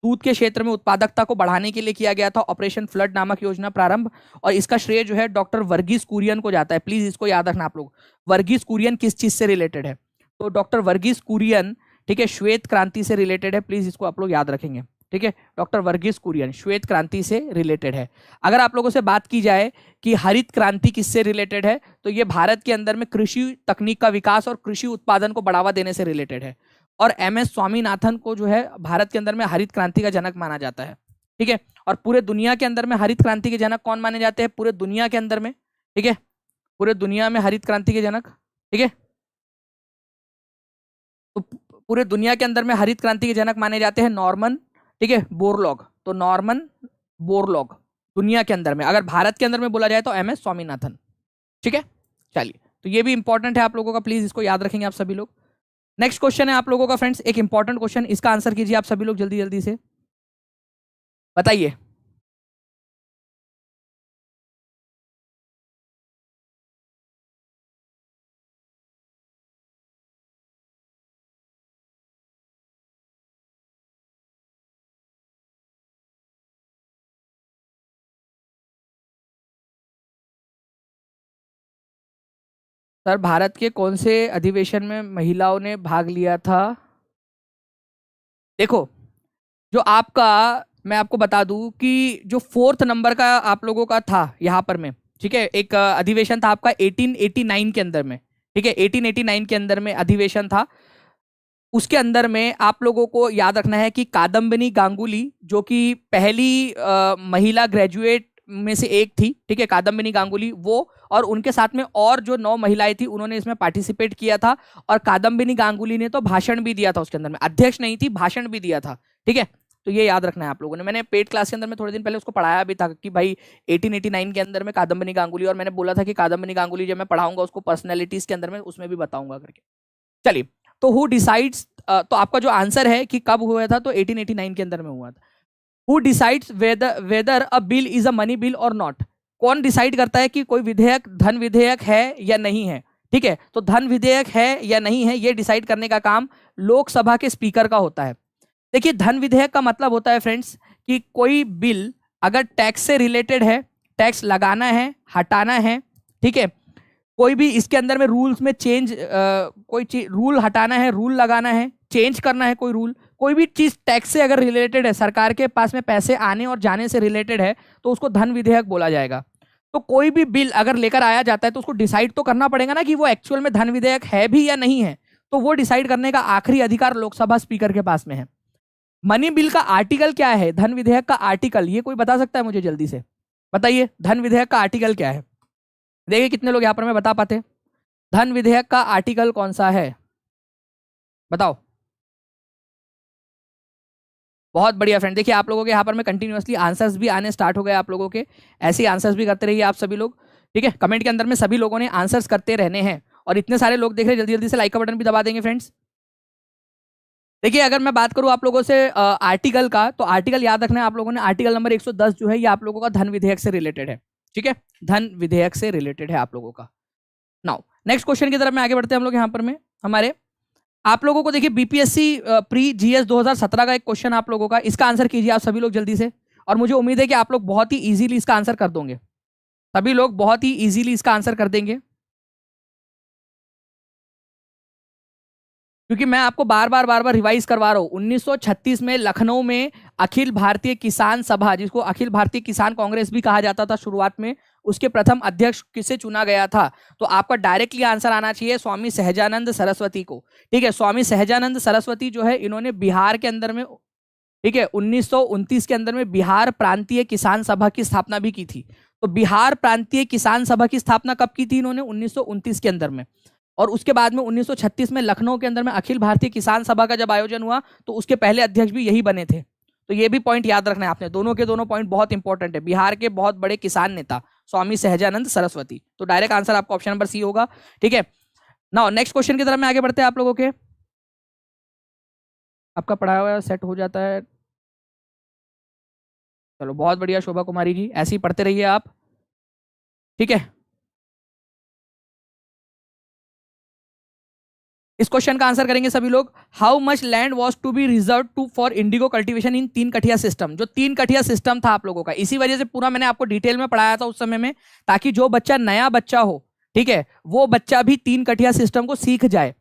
[SPEAKER 1] दूध के क्षेत्र में उत्पादकता को बढ़ाने के लिए किया गया था ऑपरेशन फ्लड नामक योजना प्रारंभ, और इसका श्रेय जो है डॉक्टर वर्गीस कुरियन को जाता है। प्लीज इसको याद रखना आप लोग, वर्गीस कुरियन किस चीज से रिलेटेड है? तो डॉक्टर वर्गीस कुरियन, ठीक है, श्वेत क्रांति से रिलेटेड है, प्लीज इसको आप लोग याद रखेंगे। ठीक है, डॉक्टर वर्गीस कुरियन श्वेत क्रांति से रिलेटेड है। अगर आप लोगों से बात की जाए कि हरित क्रांति किससे रिलेटेड है, तो ये भारत के अंदर में कृषि तकनीक का विकास और कृषि उत्पादन को बढ़ावा देने से रिलेटेड है। और एमएस स्वामीनाथन को जो है भारत के अंदर में हरित क्रांति का जनक माना जाता है। ठीक है, और पूरे दुनिया के अंदर में हरित क्रांति के जनक कौन माने जाते हैं पूरे दुनिया के अंदर में? ठीक है, पूरे दुनिया में हरित क्रांति के जनक, ठीक है, तो पूरे दुनिया के अंदर में हरित क्रांति के जनक माने जाते हैं नॉर्मन, ठीक है, बोरलॉग। तो नॉर्मन बोरलॉग दुनिया के अंदर में, अगर भारत के अंदर में बोला जाए तो एमएस स्वामीनाथन। ठीक है, चलिए, तो ये भी इंपॉर्टेंट है आप लोगों का, प्लीज इसको याद रखेंगे आप सभी लोग। नेक्स्ट क्वेश्चन है आप लोगों का फ्रेंड्स, एक इंपॉर्टेंट क्वेश्चन, इसका आंसर कीजिए आप सभी लोग जल्दी जल्दी से, बताइए। सर भारत के कौन से अधिवेशन में महिलाओं ने भाग लिया था? देखो, जो आपका, मैं आपको बता दूं कि जो 4th नंबर का आप लोगों का था यहाँ पर में, ठीक है, एक अधिवेशन था आपका 1889 के अंदर में। ठीक है, 1889 के अंदर में अधिवेशन था। उसके अंदर में आप लोगों को याद रखना है कि कादम्बिनी गांगुली, जो कि पहली महिला ग्रेजुएट में से एक थी, ठीक है, कादम्बिनी गांगुली, वो और उनके साथ में और जो 9 महिलाएं थी उन्होंने इसमें पार्टिसिपेट किया था। और कादम्बिनी गांगुली ने तो भाषण भी दिया था उसके अंदर में, अध्यक्ष नहीं थी, भाषण भी दिया था। ठीक है, तो ये याद रखना है आप लोगों ने। मैंने पेड क्लास के अंदर में थोड़े दिन पहले उसको पढ़ाया भी था कि भाई 1889 के अंदर में कादम्बिनी गांगुली, और मैंने बोला था कि कादम्बिनी गांगुली जब मैं पढ़ाऊंगा उसको पर्सनैलिटीज के अंदर में उसमें भी बताऊंगा करके। चलिए, तो हु डिसाइड्स, तो आपका जो आंसर है कि कब हुआ था, तो 1889 के अंदर में हुआ था। Who decides whether a bill is a money bill और नॉट? कौन डिसाइड करता है कि कोई विधेयक धन विधेयक है या नहीं है? ठीक है, तो धन विधेयक है या नहीं है ये डिसाइड करने का काम लोकसभा के स्पीकर का होता है। देखिए, धन विधेयक का मतलब होता है फ्रेंड्स कि कोई बिल अगर टैक्स से रिलेटेड है, टैक्स लगाना है, हटाना है, ठीक है, कोई भी इसके अंदर में रूल्स में चेंज, कोई रूल हटाना है, रूल लगाना है, चेंज करना है कोई रूल, कोई भी चीज टैक्स से अगर रिलेटेड है, सरकार के पास में पैसे आने और जाने से रिलेटेड है, तो उसको धन विधेयक बोला जाएगा। तो कोई भी बिल अगर लेकर आया जाता है तो उसको डिसाइड तो करना पड़ेगा ना कि वो एक्चुअल में धन विधेयक है भी या नहीं है। तो वो डिसाइड करने का आखिरी अधिकार लोकसभा स्पीकर के पास में है। मनी बिल का आर्टिकल क्या है? धन विधेयक का आर्टिकल, ये कोई बता सकता है मुझे? जल्दी से बताइए, धन विधेयक का आर्टिकल क्या है? देखिए कितने लोग यहां पर मैं बता पाते। धन विधेयक का आर्टिकल कौन सा है, बताओ। बहुत बढ़िया फ्रेंड, देखिए आप लोगों के यहाँ पर मैं कंटिन्यूअसली आंसर्स भी आने स्टार्ट हो गए आप लोगों के। ऐसे ही आंसर्स भी करते रहिए आप सभी लोग, ठीक है। कमेंट के अंदर में सभी लोगों ने आंसर्स करते रहने हैं, और इतने सारे लोग देख रहे हैं, जल्दी जल्दी से लाइक का बटन भी दबा देंगे फ्रेंड्स। देखिए अगर मैं बात करूं आप लोगों से आर्टिकल का, तो आर्टिकल याद रखना है आप लोगों ने, आर्टिकल नंबर 110 जो है ये आप लोगों का धन विधेयक से रिलेटेड है, ठीक है, धन विधेयक से रिलेटेड है आप लोगों का। नाउ नेक्स्ट क्वेश्चन की तरफ में आगे बढ़ते हैं हम लोग यहाँ पर में हमारे। आप लोगों को देखिए बीपीएससी प्री जीएस 2017 का एक क्वेश्चन आप लोगों का, इसका आंसर कीजिए आप सभी लोग जल्दी से, और मुझे उम्मीद है कि आप लोग बहुत ही इजीली इसका आंसर कर दोगे, सभी लोग बहुत ही इजीली इसका आंसर कर देंगे, क्योंकि मैं आपको बार बार रिवाइज करवा रहा हूं। 1936 में लखनऊ में अखिल भारतीय किसान सभा, जिसको अखिल भारतीय किसान कांग्रेस भी कहा जाता था शुरुआत में, उसके प्रथम अध्यक्ष किसे चुना गया था? तो आपका डायरेक्टली आंसर आना चाहिए स्वामी सहजानंद सरस्वती को, ठीक है। स्वामी सहजानंद सरस्वती जो है, इन्होंने बिहार के अंदर में, ठीक है, 1929 के अंदर में बिहार प्रांतीय किसान सभा की स्थापना भी की थी। तो बिहार प्रांतीय किसान सभा की स्थापना कब की थी इन्होंने? 1929 के अंदर में। और उसके बाद में 1936 में लखनऊ के अंदर में अखिल भारतीय किसान सभा का जब आयोजन हुआ तो उसके पहले अध्यक्ष भी यही बने थे। तो ये भी पॉइंट याद रखना है आपने, दोनों के दोनों पॉइंट बहुत इंपॉर्टेंट है। बिहार के बहुत बड़े किसान नेता स्वामी सहजानंद सरस्वती, तो डायरेक्ट आंसर आपका ऑप्शन नंबर सी होगा, ठीक है। नाउ नेक्स्ट क्वेश्चन की तरफ में आगे बढ़ते हैं आप लोगों के। आपका पढ़ाया हुआ सेट हो जाता है, चलो बहुत बढ़िया शोभा कुमारी जी, ऐसे ही पढ़ते रहिए आप, ठीक है। इस क्वेश्चन का आंसर करेंगे सभी लोग। How much land was to be reserve to for indigo cultivation in 3 kathia system? जो 3 कठिया सिस्टम था आप लोगों का, इसी वजह से पूरा मैंने आपको डिटेल में पढ़ाया था उस समय में, ताकि जो बच्चा नया बच्चा हो, ठीक है, वो बच्चा भी 3 कठिया सिस्टम को सीख जाए।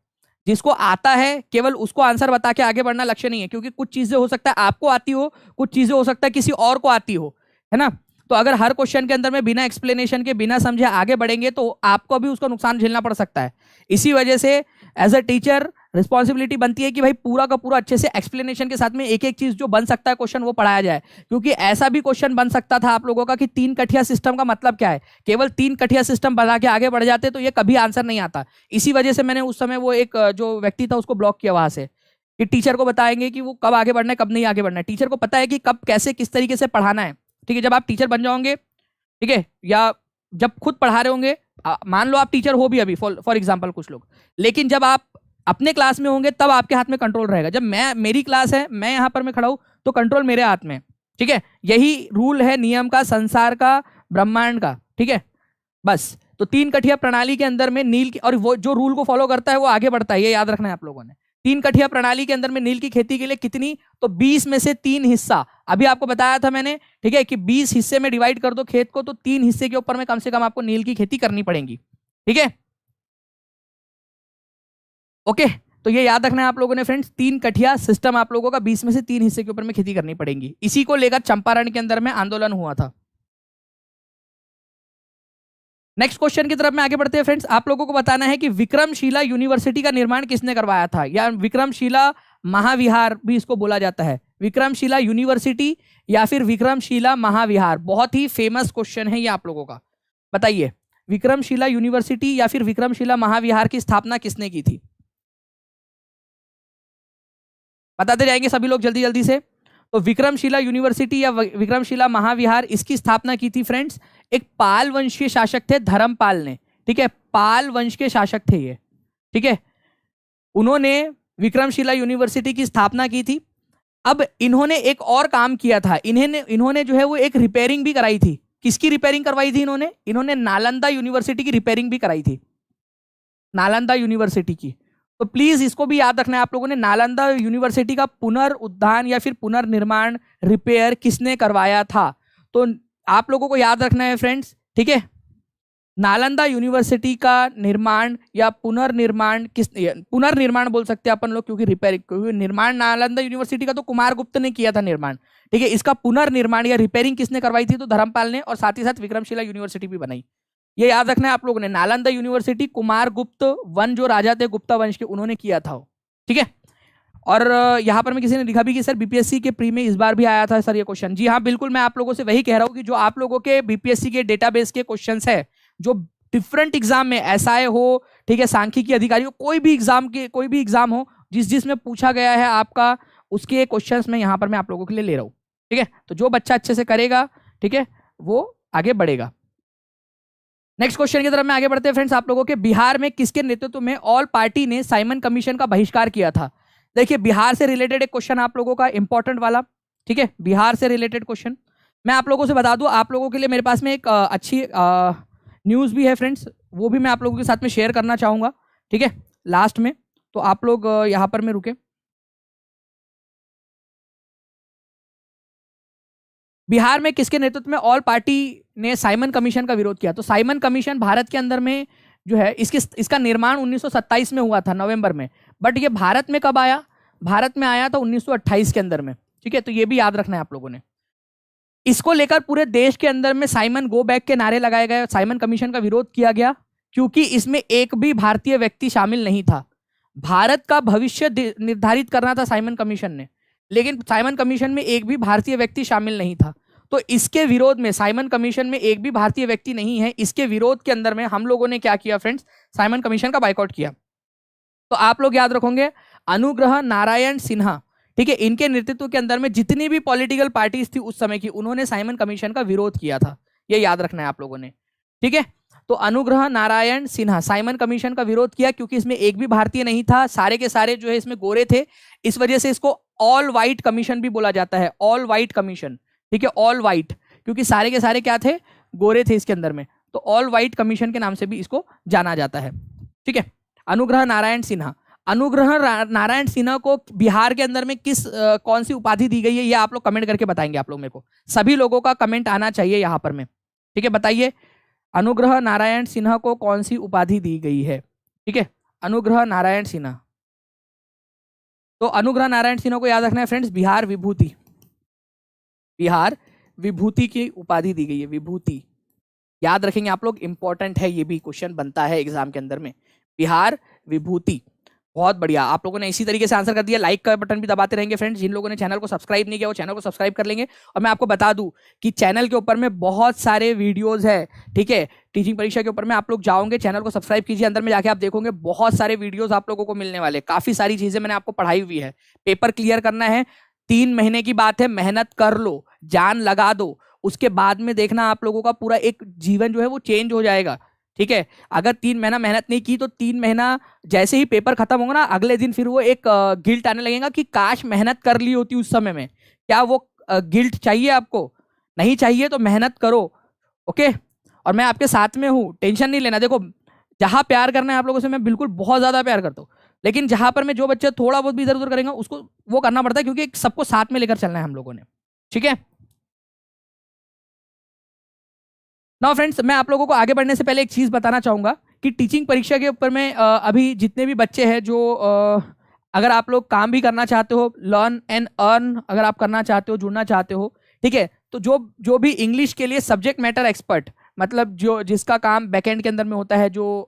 [SPEAKER 1] जिसको आता है केवल उसको आंसर बता के आगे बढ़ना लक्ष्य नहीं है, क्योंकि कुछ चीजें हो सकता है आपको आती हो, कुछ चीजें हो सकता है किसी और को आती हो, है ना। तो अगर हर क्वेश्चन के अंदर में बिना एक्सप्लेनेशन के, बिना समझे आगे बढ़ेंगे तो आपको भी उसका नुकसान झेलना पड़ सकता है। इसी वजह से एज अ टीचर रिस्पॉन्सिबिलिटी बनती है कि भाई पूरा का पूरा अच्छे से एक्सप्लेनेशन के साथ में एक एक चीज जो बन सकता है क्वेश्चन वो पढ़ाया जाए। क्योंकि ऐसा भी क्वेश्चन बन सकता था आप लोगों का कि 3 कठिया सिस्टम का मतलब क्या है, केवल 3 कठिया सिस्टम बना के आगे बढ़ जाते तो ये कभी आंसर नहीं आता। इसी वजह से मैंने उस समय वो एक जो व्यक्ति था उसको ब्लॉक किया वहां से, कि टीचर को बताएंगे कि वो कब आगे बढ़ना है कब नहीं आगे बढ़ना है। टीचर को पता है कि कब कैसे किस तरीके से पढ़ाना है, ठीक है। जब आप टीचर बन जाओगे, ठीक है, या जब खुद पढ़ा रहे होंगे, मान लो आप टीचर हो भी अभी फॉर एग्जांपल कुछ लोग, लेकिन जब आप अपने क्लास में होंगे तब आपके हाथ में कंट्रोल रहेगा। जब मेरी क्लास है, मैं यहां पर मैं खड़ा हूं तो कंट्रोल मेरे हाथ में, ठीक है। यही रूल है नियम का, संसार का, ब्रह्मांड का, ठीक है। बस तो 3 कठिया प्रणाली के अंदर में नील की, और वो जो रूल को फॉलो करता है वो आगे बढ़ता है, ये याद रखना है आप लोगों ने। 3 कठिया प्रणाली के अंदर में नील की खेती के लिए कितनी, तो 20 में से 3 हिस्सा, अभी आपको बताया था मैंने, ठीक है, कि 20 हिस्से में डिवाइड कर दो खेत को, तो 3 हिस्से के ऊपर में कम से कम आपको नील की खेती करनी पड़ेगी, ठीक है। ओके, तो ये याद रखना है आप लोगों ने फ्रेंड्स, 3 कठिया सिस्टम आप लोगों का, 20 में से 3 हिस्से के ऊपर में खेती करनी पड़ेगी। इसी को लेकर चंपारण के अंदर में आंदोलन हुआ था। नेक्स्ट क्वेश्चन की तरफ में आगे बढ़ते हैं फ्रेंड्स। आप लोगों को बताना है कि विक्रमशिला यूनिवर्सिटी का निर्माण किसने करवाया था, या विक्रमशिला महाविहार भी इसको बोला जाता है, विक्रमशिला यूनिवर्सिटी या फिर विक्रमशिला महाविहार। बहुत ही फेमस क्वेश्चन है ये आप लोगों का, बताइए विक्रमशिला यूनिवर्सिटी या फिर विक्रमशिला महाविहार की स्थापना किसने की थी? बताते जाएंगे सभी लोग जल्दी जल्दी से। तो विक्रमशिला यूनिवर्सिटी या विक्रमशिला महाविहार, इसकी स्थापना की थी फ्रेंड्स एक पाल वंश के शासक थे, धर्मपाल ने, ठीक है, पाल वंश के शासक थे ये, ठीक है। उन्होंने विक्रमशिला यूनिवर्सिटी की स्थापना की थी। अब इन्होंने एक और काम किया था, इन्होंने जो है वो एक रिपेयरिंग भी कराई थी, किसकी रिपेयरिंग करवाई थी इन्होंने? इन्होंने नालंदा यूनिवर्सिटी की रिपेयरिंग भी कराई थी, नालंदा यूनिवर्सिटी की। तो प्लीज इसको भी याद रखना है आप लोगों ने, नालंदा यूनिवर्सिटी का पुनरुद्धार या फिर पुनर्निर्माण रिपेयर किसने करवाया था? तो आप लोगों को याद रखना है फ्रेंड्स, ठीक है। नालंदा यूनिवर्सिटी का निर्माण या पुनर्निर्माण पुनर्निर्माण बोल सकते हैं अपन लोग, क्योंकि रिपेयरिंग, क्योंकि निर्माण नालंदा यूनिवर्सिटी का तो कुमारगुप्त ने किया था निर्माण, ठीक है। इसका पुनर्निर्माण या रिपेयरिंग किसने करवाई थी? तो धर्मपाल ने, और साथ ही साथ विक्रमशिला यूनिवर्सिटी भी बनाई। ये याद रखना है आप लोगों ने, नालंदा यूनिवर्सिटी कुमारगुप्त वन जो राजा थे गुप्ता वंश के, उन्होंने किया था, ठीक है। और यहाँ पर मैं किसी ने लिखा भी कि सर बीपीएससी के प्री में इस बार भी आया था सर ये क्वेश्चन। जी हाँ बिल्कुल, मैं आप लोगों से वही कह रहा हूँ कि जो आप लोगों के बीपीएससी के डेटाबेस के क्वेश्चंस है, जो डिफरेंट एग्जाम में एसआई हो, ठीक है, सांख्यिकी अधिकारी हो, कोई भी एग्जाम हो जिसमें पूछा गया है आपका, उसके क्वेश्चंस में यहाँ पर मैं आप लोगों के लिए ले रहा हूँ, ठीक है। तो जो बच्चा अच्छे से करेगा, ठीक है, वो आगे बढ़ेगा। नेक्स्ट क्वेश्चन की तरफ में आगे बढ़ते हैं फ्रेंड्स। आप लोगों के बिहार में किसके नेतृत्व में ऑल पार्टी ने साइमन कमीशन का बहिष्कार किया था? देखिए बिहार से रिलेटेड एक क्वेश्चन आप लोगों का इंपॉर्टेंट वाला, ठीक है, बिहार से रिलेटेड क्वेश्चन। मैं आप लोगों से बता दूं, आप लोगों के लिए मेरे पास में एक अच्छी न्यूज़ भी है फ्रेंड्स, वो भी मैं आप लोगों के साथ में शेयर करना चाहूंगा, ठीक है, लास्ट में। तो आप लोग यहाँ पर में रुके। बिहार में किसके नेतृत्व में ऑल पार्टी ने साइमन कमीशन का विरोध किया? तो साइमन कमीशन भारत के अंदर में जो है, इसका निर्माण 1927 में हुआ था नवंबर में, बट ये भारत में कब आया? भारत में आया था 1928 के अंदर में, ठीक है। तो ये भी याद रखना है आप लोगों ने। इसको लेकर पूरे देश के अंदर में साइमन गो बैक के नारे लगाए गए, साइमन कमीशन का विरोध किया गया, क्योंकि इसमें एक भी भारतीय व्यक्ति शामिल नहीं था। भारत का भविष्य निर्धारित करना था साइमन कमीशन ने, लेकिन साइमन कमीशन में एक भी भारतीय व्यक्ति शामिल नहीं था। तो इसके विरोध में, साइमन कमीशन में एक भी भारतीय व्यक्ति नहीं है, इसके विरोध के अंदर में हम लोगों ने क्या किया फ्रेंड्स? साइमन कमीशन का बाइकआउट किया। तो आप लोग याद रखोगे, अनुग्रह नारायण सिन्हा, ठीक है, इनके नेतृत्व के अंदर में जितनी भी पॉलिटिकल पार्टीज थी उस समय की, उन्होंने साइमन कमीशन का विरोध किया था। ये याद रखना है आप लोगों ने, ठीक है। तो अनुग्रह नारायण सिन्हा साइमन कमीशन का विरोध किया, क्योंकि इसमें एक भी भारतीय नहीं था, सारे के सारे जो है इसमें गोरे थे। इस वजह से इसको ऑल वाइट कमीशन भी बोला जाता है, ऑल वाइट कमीशन, ठीक है, ऑल वाइट, क्योंकि सारे के सारे क्या थे? गोरे थे इसके अंदर में। तो ऑल वाइट कमीशन के नाम से भी इसको जाना जाता है, ठीक है। अनुग्रह नारायण सिन्हा, अनुग्रह नारायण सिन्हा को बिहार के अंदर में कौन सी उपाधि दी गई है, ये आप लोग कमेंट करके बताएंगे। आप लोग मेरे को सभी लोगों का कमेंट आना चाहिए यहाँ पर में, ठीक है। बताइए अनुग्रह नारायण सिन्हा को कौन सी उपाधि दी गई है, ठीक है, अनुग्रह नारायण सिन्हा। तो अनुग्रह नारायण सिन्हा को याद रखना है फ्रेंड्स, बिहार विभूति, बिहार विभूति की उपाधि दी गई है, विभूति। याद रखेंगे आप लोग, इंपॉर्टेंट है, ये भी क्वेश्चन बनता है एग्जाम के अंदर में, बिहार विभूति। बहुत बढ़िया, आप लोगों ने इसी तरीके से आंसर कर दिया। लाइक का बटन भी दबाते रहेंगे फ्रेंड्स। जिन लोगों ने चैनल को सब्सक्राइब नहीं किया वो चैनल को सब्सक्राइब कर लेंगे। और मैं आपको बता दूं कि चैनल के ऊपर में बहुत सारे वीडियोस है, ठीक है, टीचिंग परीक्षा के ऊपर में। आप लोग जाओगे, चैनल को सब्सक्राइब कीजिए, अंदर में जाके आप देखोगे बहुत सारे वीडियोस आप लोगों को मिलने वाले, काफी सारी चीजें मैंने आपको पढ़ाई हुई है। पेपर क्लियर करना है, 3 महीने की बात है, मेहनत कर लो, जान लगा दो, उसके बाद में देखना आप लोगों का पूरा एक जीवन जो है वो चेंज हो जाएगा, ठीक है। अगर 3 महीना मेहनत नहीं की तो 3 महीना जैसे ही पेपर खत्म होगा ना, अगले दिन फिर वो एक गिल्ट आने लगेगा कि काश मेहनत कर ली होती उस समय में। क्या वो गिल्ट चाहिए आपको? नहीं चाहिए, तो मेहनत करो, ओके। और मैं आपके साथ में हूँ, टेंशन नहीं लेना। देखो जहां प्यार करना है आप लोगों से, मैं बिल्कुल बहुत ज्यादा प्यार करता हूँ, लेकिन जहां पर मैं जो बच्चे थोड़ा बहुत भी इधर उधर करेंगे उसको वो करना पड़ता है, क्योंकि सबको साथ में लेकर चलना है हम लोगों ने, ठीक है। नाउ फ्रेंड्स, मैं आप लोगों को आगे बढ़ने से पहले एक चीज बताना चाहूंगा कि टीचिंग परीक्षा के ऊपर में अभी जितने भी बच्चे हैं जो अगर आप लोग काम भी करना चाहते हो, लर्न एंड अर्न अगर आप करना चाहते हो, जुड़ना चाहते हो, ठीक है, तो जो भी इंग्लिश के लिए सब्जेक्ट मैटर एक्सपर्ट, मतलब जो जिसका काम बैकएंड के अंदर में होता है, जो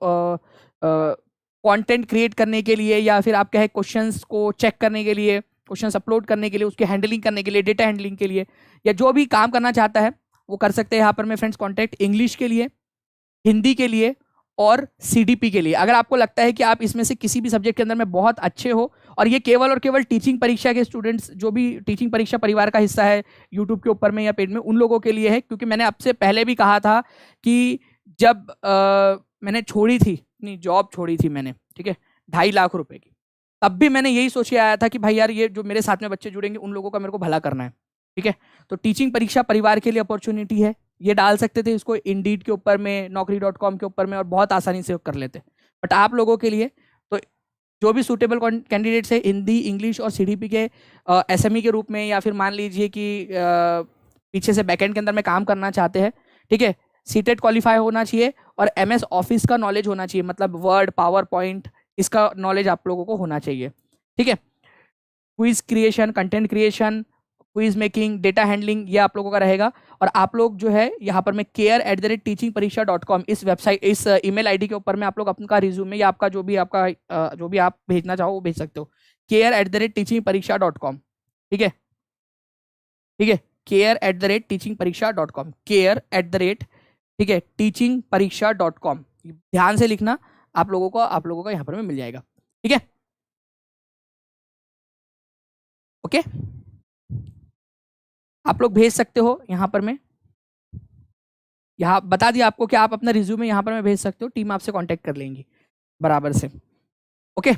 [SPEAKER 1] कंटेंट क्रिएट करने के लिए या फिर आप कहे क्वेश्चंस को चेक करने के लिए, क्वेश्चंस अपलोड करने के लिए, उसके हैंडलिंग करने के लिए, डेटा हैंडलिंग के लिए, या जो भी काम करना चाहता है वो कर सकते हैं यहाँ पर मैं फ्रेंड्स कॉन्टैक्ट, इंग्लिश के लिए, हिंदी के लिए और सीडीपी के लिए। अगर आपको लगता है कि आप इसमें से किसी भी सब्जेक्ट के अंदर में बहुत अच्छे हो, और ये केवल और केवल टीचिंग परीक्षा के स्टूडेंट्स, जो भी टीचिंग परीक्षा परिवार का हिस्सा है यूट्यूब के ऊपर में या पेड में, उन लोगों के लिए है। क्योंकि मैंने आपसे पहले भी कहा था कि जब मैंने छोड़ी थी अपनी जॉब, छोड़ी थी मैंने, ठीक है, 2.5 लाख रुपए की, तब भी मैंने यही सोच के आया था कि भाई यार ये जो मेरे साथ में बच्चे जुड़ेंगे उन लोगों का मेरे को भला करना है, ठीक है। तो टीचिंग परीक्षा परिवार के लिए अपॉर्चुनिटी है, ये डाल सकते थे इसको इंडीड के ऊपर में, naukri.com के ऊपर में, और बहुत आसानी से कर लेते। बट आप लोगों के लिए तो जो भी सूटेबल कैंडिडेट्स है हिंदी, इंग्लिश और सीडीपी के एसएमई के रूप में, या फिर मान लीजिए कि पीछे से बैकएंड के अंदर में काम करना चाहते हैं, ठीक है, सीटेट क्वालिफाई होना चाहिए और एमएस ऑफिस का नॉलेज होना चाहिए, मतलब वर्ड, पावर पॉइंट, इसका नॉलेज आप लोगों को होना चाहिए, ठीक है। Quiz creation, content creation, quiz making, data handling, ये आप लोगों का रहेगा। और आप लोग जो है यहाँ पर मैं care@teachingpariksha.com इस वेबसाइट, इस ईमेल आईडी के ऊपर में आप लोग अपना रिज्यूमे या आपका जो भी आप भेजना चाहो वो भेज सकते हो, care@teachingpariksha.com, ठीक है, ठीक है, care@teachingpariksha.com, ठीक है, teachingpariksha.com, ध्यान से लिखना, आप लोगों का यहाँ पर में मिल जाएगा, ठीक है, ओके। आप लोग भेज सकते हो यहाँ पर में, यहाँ बता दिया आपको कि आप अपना रिज्यूमे यहाँ पर में भेज सकते हो, टीम आपसे कांटेक्ट कर लेंगी बराबर से, ओके।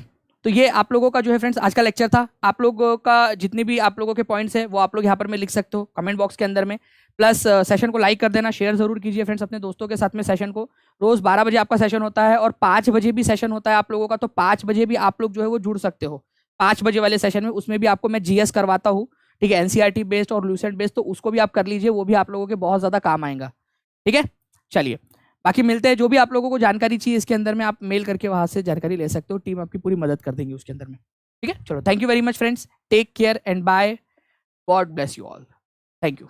[SPEAKER 1] तो ये आप लोगों का जो है फ्रेंड्स आज का लेक्चर था। आप लोगों का जितने भी आप लोगों के पॉइंट्स है वो आप लोग यहाँ पर में लिख सकते हो कमेंट बॉक्स के अंदर में, प्लस सेशन को लाइक कर देना, शेयर जरूर कीजिए फ्रेंड्स अपने दोस्तों के साथ में। सेशन को रोज 12 बजे आपका सेशन होता है और 5 बजे भी सेशन होता है आप लोगों का, तो 5 बजे भी आप लोग जो है वो जुड़ सकते हो 5 बजे वाले सेशन में। उसमें भी आपको मैं जीएस करवाता हूँ, ठीक है, एनसीईआरटी बेस्ड और लूसेंट बेस्ड, तो उसको भी आप कर लीजिए, वो भी आप लोगों के बहुत ज्यादा काम आएगा, ठीक है। चलिए बाकी मिलते हैं, जो भी आप लोगों को जानकारी चाहिए इसके अंदर में आप मेल करके वहां से जानकारी ले सकते हो, टीम आपकी पूरी मदद कर देंगी उसके अंदर में, ठीक है। चलो thank you very much friends, take care and bye, God bless you all, thank you.